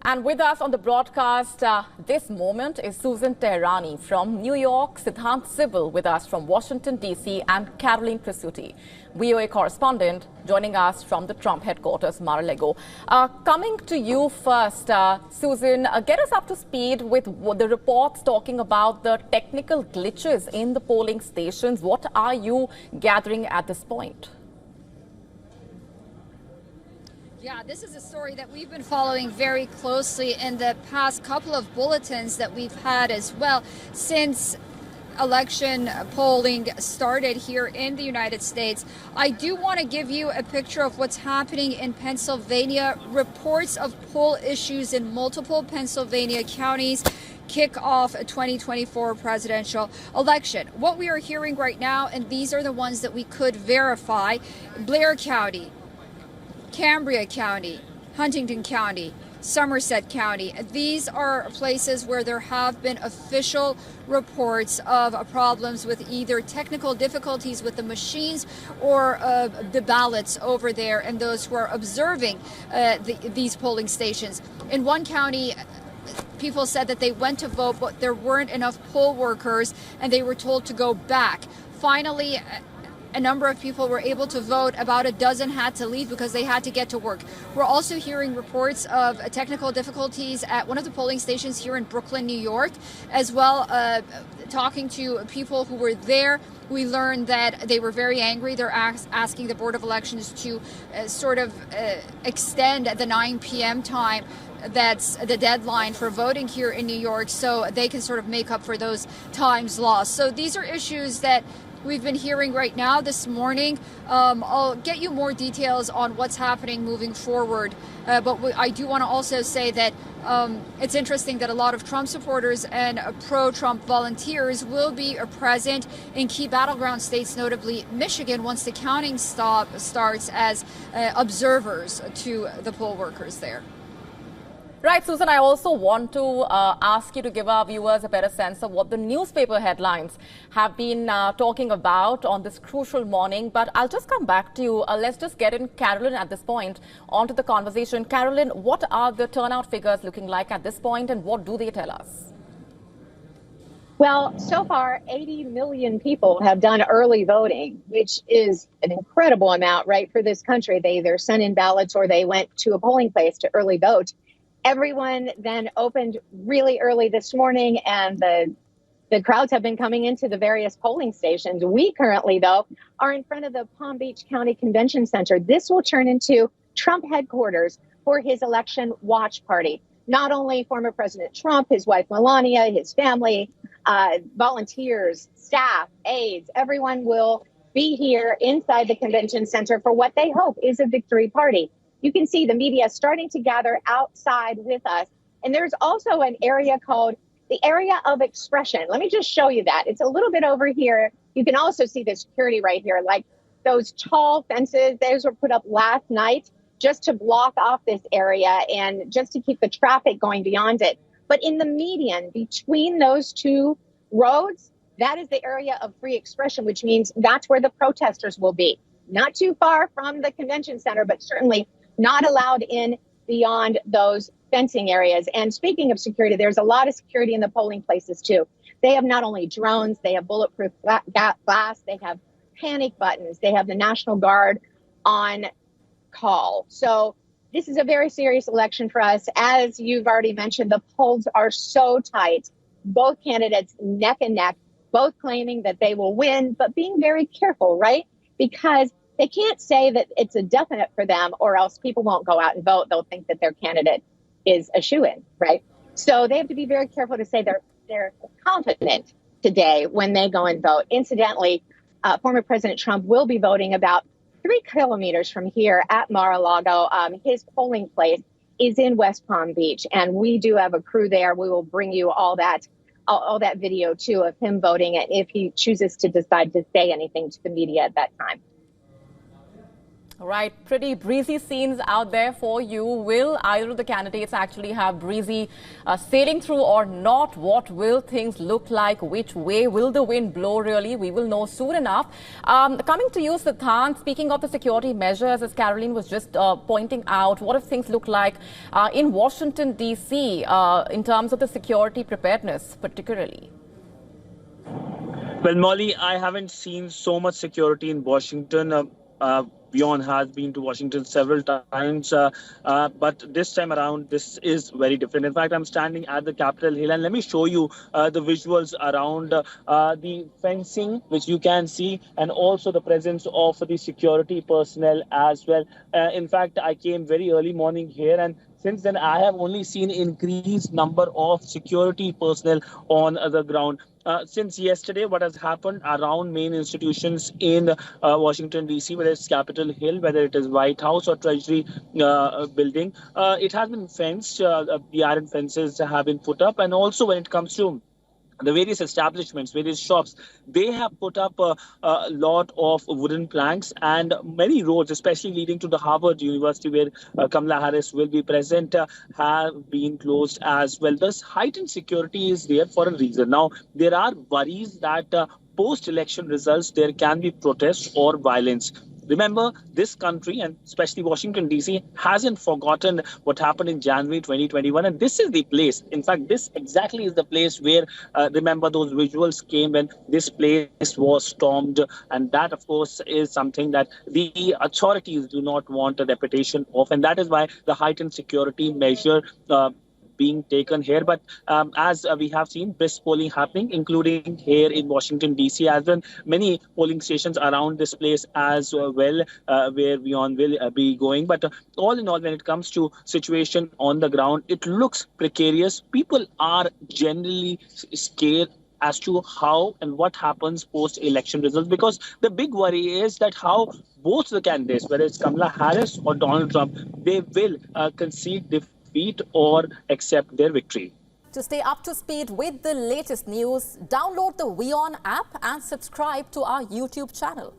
And with us on the broadcast this moment is Susan Teherani from New York, Siddhant Sibal with us from Washington, D.C., and Caroline Presutti, VOA correspondent, joining us from the Trump headquarters, Mar-a-Lago. Coming to you first, Susan, get us up to speed with the reports talking about the technical glitches in the polling stations. What are you gathering at this point? Yeah, this is a story that we've been following very closely in the past couple of bulletins that we've had as well since election polling started here in the United States. I do want to give you a picture of what's happening in Pennsylvania. Reports of poll issues in multiple Pennsylvania counties kick off a 2024 presidential election. What we are hearing right now, and these are the ones that we could verify: Blair County, Cambria County, Huntington County, Somerset County. These are places where there have been official reports of problems with either technical difficulties with the machines or the ballots over there and those who are observing these polling stations. In one county, people said that they went to vote, but there weren't enough poll workers and they were told to go back. Finally, a number of people were able to vote. About a dozen had to leave because they had to get to work. We're also hearing reports of technical difficulties at one of the polling stations here in Brooklyn, New York, as well. Talking to people who were there, we learned that they were very angry. They're asking the Board of Elections to extend the 9 p.m. time. That's the deadline for voting here in New York, so they can sort of make up for those times lost. So these are issues that we've been hearing right now this morning. I'll get you more details on what's happening moving forward. But I do want to also say that it's interesting that a lot of Trump supporters and pro-Trump volunteers will be present in key battleground states, notably Michigan, once the counting starts as observers to the poll workers there. Right, Susan, I also want to ask you to give our viewers a better sense of what the newspaper headlines have been talking about on this crucial morning. But I'll just come back to you. Let's just get in Caroline at this point onto the conversation. Caroline, what are the turnout figures looking like at this point, and what do they tell us? Well, so far, 80 million people have done early voting, which is an incredible amount, right, for this country. They either sent in ballots or they went to a polling place to early vote. Everyone then opened really early this morning, and the crowds have been coming into the various polling stations. We currently, though, are in front of the Palm Beach County Convention Center. This will turn into Trump headquarters for his election watch party. Not only former President Trump, his wife Melania, his family, volunteers, staff, aides, everyone will be here inside the convention center for what they hope is a victory party. You can see the media starting to gather outside with us. And there's also an area called the area of expression. Let me just show you that. It's a little bit over here. You can also see the security right here, like those tall fences. Those were put up last night just to block off this area and just to keep the traffic going beyond it. But in the median between those two roads, that is the area of free expression, which means that's where the protesters will be. Not too far from the convention center, but certainly not allowed in beyond those fencing areas. And speaking of security, there's a lot of security in the polling places, too. They have not only drones, they have bulletproof glass, they have panic buttons, they have the National Guard on call. So this is a very serious election for us. As you've already mentioned, the polls are so tight. Both candidates neck and neck, both claiming that they will win, but being very careful, right? Because they can't say that it's a definite for them, or else people won't go out and vote. They'll think that their candidate is a shoo-in, right? So they have to be very careful to say they're confident today when they go and vote. Incidentally, former President Trump will be voting about 3 kilometers from here at Mar-a-Lago. His polling place is in West Palm Beach, and we do have a crew there. We will bring you all that video, too, of him voting, if he chooses to decide to say anything to the media at that time. Right, pretty breezy scenes out there for you. Will either of the candidates actually have breezy sailing through or not? What will things look like? Which way will the wind blow, really? We will know soon enough. Coming to you, Siddhant, speaking of the security measures, as Caroline was just pointing out, what do things look like in Washington, D.C. In terms of the security preparedness, particularly? Well, Molly, I haven't seen so much security in Washington. WION has been to Washington several times, but this time around, this is very different. In fact, I'm standing at the Capitol Hill, and let me show you the visuals around the fencing, which you can see, and also the presence of the security personnel as well. In fact, I came very early morning here, and since then, I have only seen increased number of security personnel on the ground. Since yesterday, what has happened around main institutions in Washington, D.C., whether it's Capitol Hill, whether it is White House or Treasury building, it has been fenced. The iron fences have been put up. And also when it comes to the various establishments, various shops, they have put up a lot of wooden planks, and many roads, especially leading to the Harvard University where Kamala Harris will be present, have been closed as well. Thus, heightened security is there for a reason. Now, there are worries that post-election results, there can be protests or violence. Remember, this country, and especially Washington, D.C., hasn't forgotten what happened in January 2021. And this is the place. In fact, this exactly is the place where, remember, those visuals came when this place was stormed. And that, of course, is something that the authorities do not want a repetition of. And that is why the heightened security measure being taken here. But as we have seen brisk polling happening, including here in Washington, D.C. as well, many polling stations around this place as well, where WION will be going. But all in all, when it comes to situation on the ground, it looks precarious. People are generally scared as to how and what happens post-election results, because the big worry is that how both the candidates, whether it's Kamala Harris or Donald Trump, they will concede defeat or accept their victory. To stay up to speed with the latest news, download the WION app and subscribe to our YouTube channel.